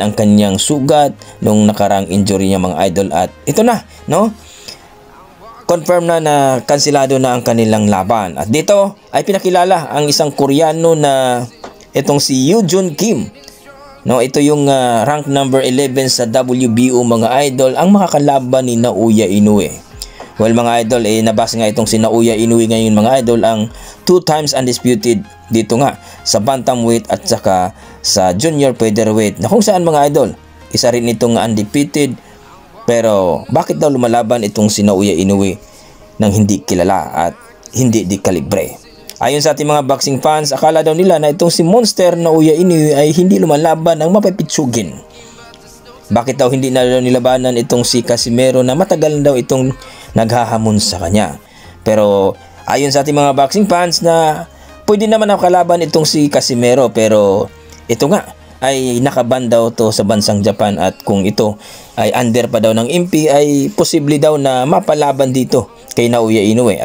ang kanyang sugat nung nakarang injury niya, mga idol. At ito na, no? Confirm na kansilado na ang kanilang laban. At dito ay pinakilala ang isang Koreano na itong si Yoo-Jun Kim. No, ito yung rank number 11 sa WBO, mga idol, ang makakalaban ni Naoya Inoue. Well, mga idol, nabasa nga itong si Naoya Inoue ngayon, mga idol, ang 2 times undisputed dito nga sa bantamweight at saka sa junior featherweight, na kung saan, mga idol, isa rin itong undefeated. Pero bakit daw lumalaban itong si Naoya Inoue nang hindi kilala at hindi di kalibre? Ayon sa ating mga boxing fans, akala daw nila na itong si Monster Naoya Inoue ay hindi lumalaban ng mapapitsugin. Bakit daw hindi na daw nilabanan itong si Casimero na matagal daw itong naghahamon sa kanya? Pero ayon sa ating mga boxing fans na pwede naman nakalaban itong si Casimero, pero ito nga ay nakaban daw to sa bansang Japan, at kung ito ay under pa daw ng MP ay posible daw na mapalaban dito kay Naoya Inoue.